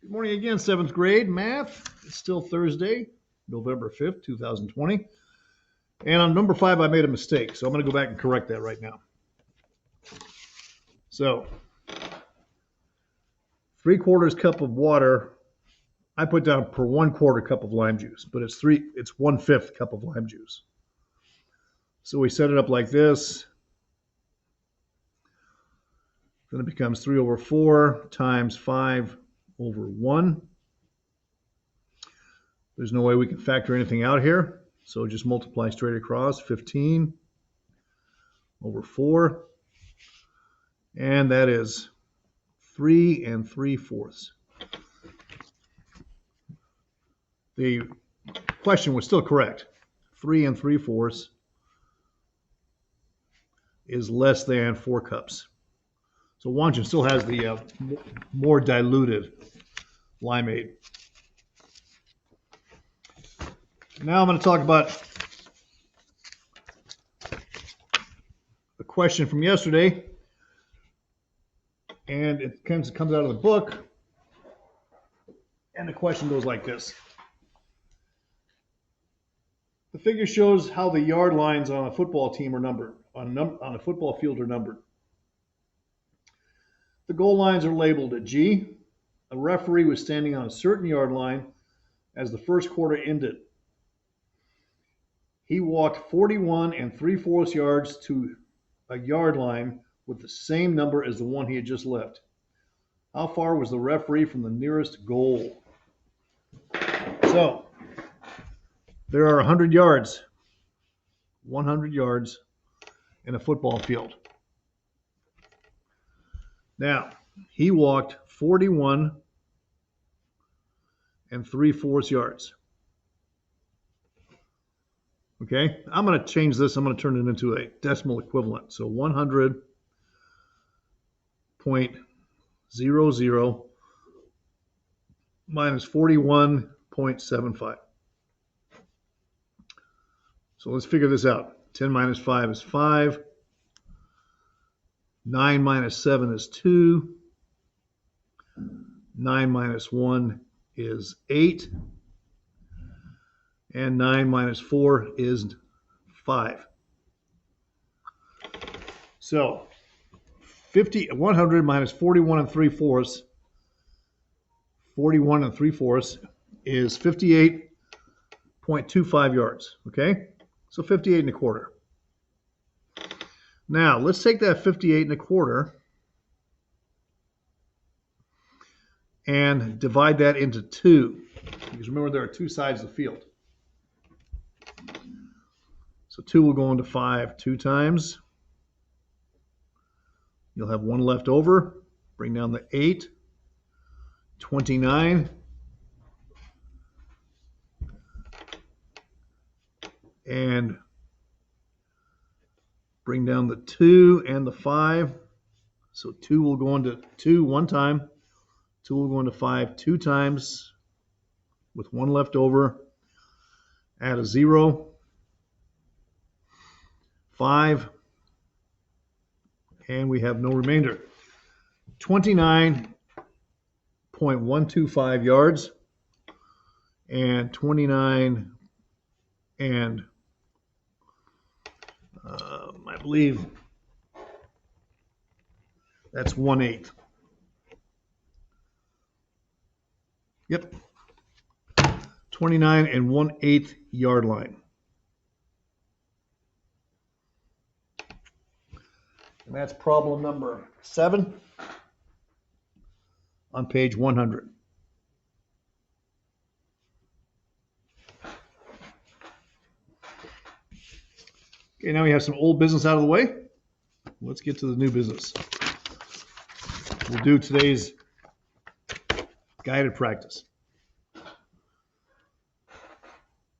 Good morning again, seventh grade math. It's still Thursday, November 5th, 2020. And on number 5, I made a mistake. So I'm going to go back and correct that right now. So 3/4 cup of water, I put down per 1/4 cup of lime juice, but it's 1/5 cup of lime juice. So we set it up like this. Then it becomes 3/4 times 5/1. There's no way we can factor anything out here. So just multiply straight across, 15/4. And that is 3 3/4. The question was still correct. 3 3/4 is less than 4 cups. So Wancham still has the more diluted limeade. Now I'm going to talk about a question from yesterday, and it comes out of the book, and the question goes like this. The figure shows how the yard lines on a football team are numbered, on a football field are numbered. The goal lines are labeled at G. A referee was standing on a certain yard line as the first quarter ended. He walked 41 3/4 yards to a yard line with the same number as the one he had just left. How far was the referee from the nearest goal? So, there are 100 yards, 100 yards in a football field. Now, he walked 41 3/4 yards. Okay, I'm going to change this. I'm going to turn it into a decimal equivalent. So 100.00 minus 41.75. So let's figure this out. 10 minus 5 is 5. 9 minus 7 is 2. 9 minus 1 is 8. And 9 minus 4 is 5. So 100 minus 41 3/4, 41 3/4 is 58.25 yards. Okay, so 58 1/4. Now let's take that 58 1/4 and divide that into 2, because remember there are 2 sides of the field. So 2 will go into 5 2 times. You'll have 1 left over. Bring down the 8. 29. And bring down the 2 and the 5. So 2 will go into 2 1 time. 2 will go into 5 2 times with 1 left over. Add a 0. 5. And we have no remainder. 29.125 yards. And 29 and I believe that's 1/8. Yep. 29 1/8 yard line. And that's problem number 7 on page 100. Okay, now we have some old business out of the way. Let's get to the new business. We'll do today's guided practice.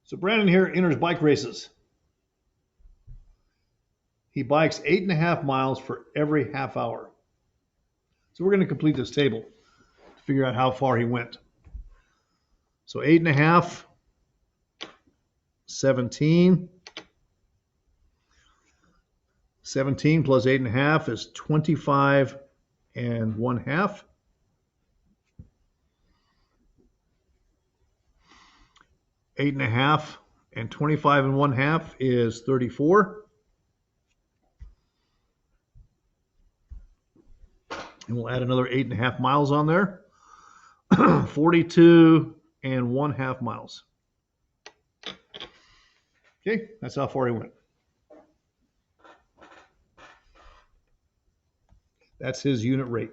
So Brandon here enters bike races. He bikes 8.5 miles for every half hour. So we're going to complete this table to figure out how far he went. So 8.5, 17. 17 plus 8.5 is 25 1/2. 8.5 and 25 1/2 is 34. And we'll add another 8.5 miles on there. 42 1/2 miles. Okay, that's how far he went. That's his unit rate.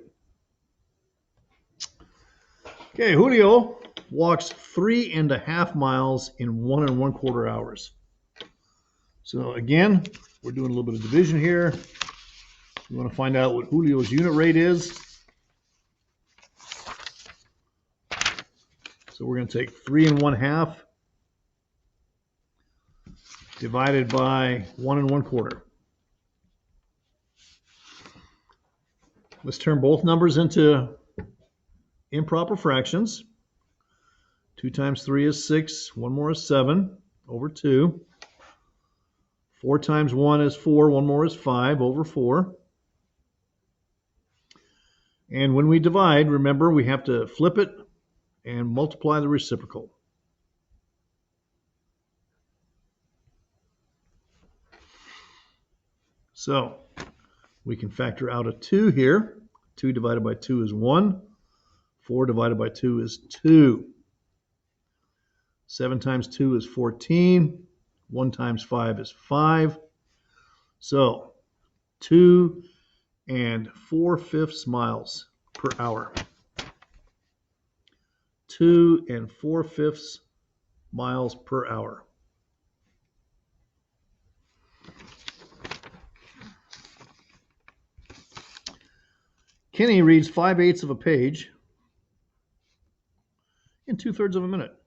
Okay, Julio walks 3.5 miles in 1 1/4 hours. So again, we're doing a little bit of division here. We want to find out what Julio's unit rate is. So we're going to take 3 1/2 divided by 1 1/4. Let's turn both numbers into improper fractions. 2 times 3 is 6. 1 more is 7 over 2. 4 times 1 is 4. 1 more is 5 over 4. And when we divide, remember, we have to flip it and multiply the reciprocal. So we can factor out a 2 here. 2 divided by 2 is 1. 4 divided by 2 is 2. 7 times 2 is 14. 1 times 5 is 5. So 2 4/5 miles per hour. 2 4/5 miles per hour. Kenny reads 5/8 of a page in 2/3 of a minute.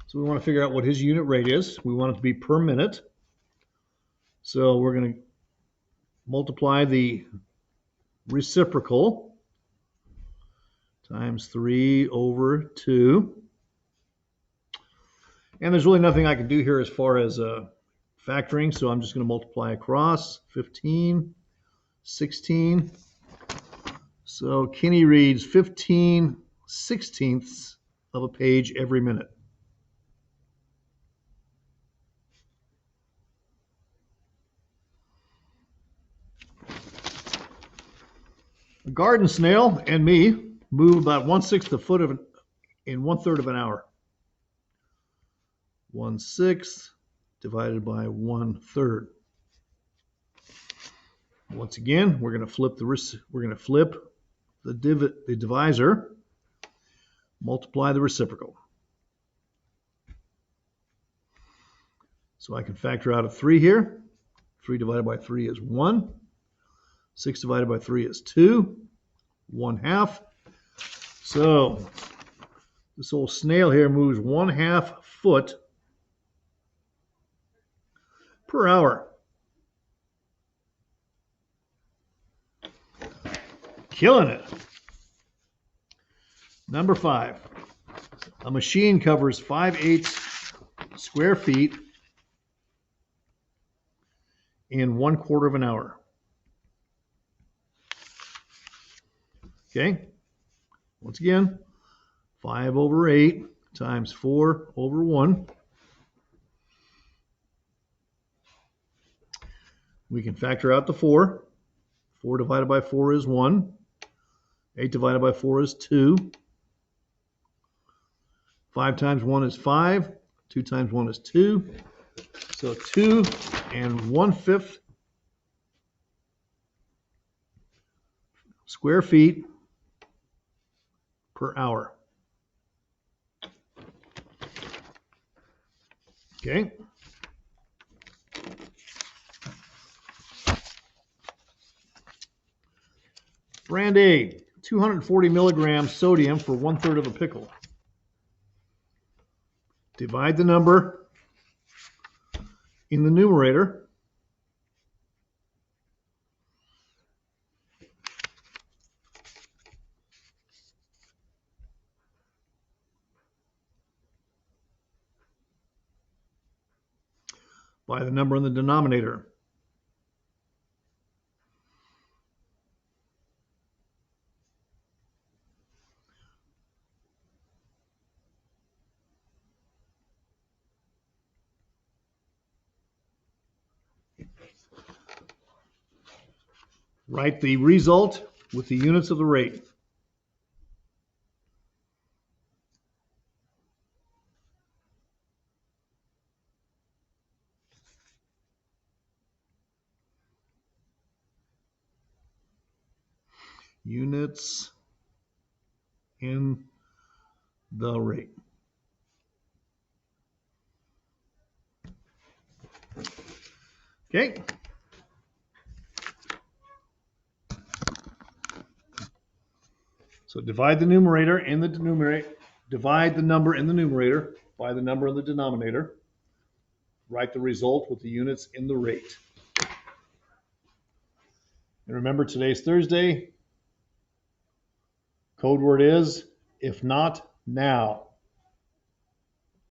So we want to figure out what his unit rate is. We want it to be per minute. So we're going to multiply the reciprocal times 3 over 2. And there's really nothing I can do here as far as factoring, so I'm just going to multiply across. 15, 16. So Kenny reads 15/16 of a page every minute. A garden snail and me move about 1/6 a foot in 1/3 of an hour. 1/6 divided by 1/3. Once again, we're going to flip the divisor, multiply the reciprocal. So I can factor out a 3 here. 3 divided by 3 is 1. 6 divided by 3 is 2. 1/2. So this old snail here moves 1/2 foot per hour. Killing it. Number 5. A machine covers 5/8 square feet in 1/4 of an hour. Okay. Once again, 5 over 8 times 4 over 1. We can factor out the 4. 4 divided by 4 is 1. 8 divided by 4 is 2. 5 times 1 is 5. 2 times 1 is 2. So 2 1/5 square feet per hour. Okay. Brand A, 240 milligrams sodium for 1/3 of a pickle. Divide the number in the numerator by the number in the denominator. Write the result with the units of the rate. Units in the rate. Okay. So divide the numerator in the denominator, divide the number in the numerator by the number in the denominator. Write the result with the units in the rate. And remember, today's Thursday. Code word is, if not now.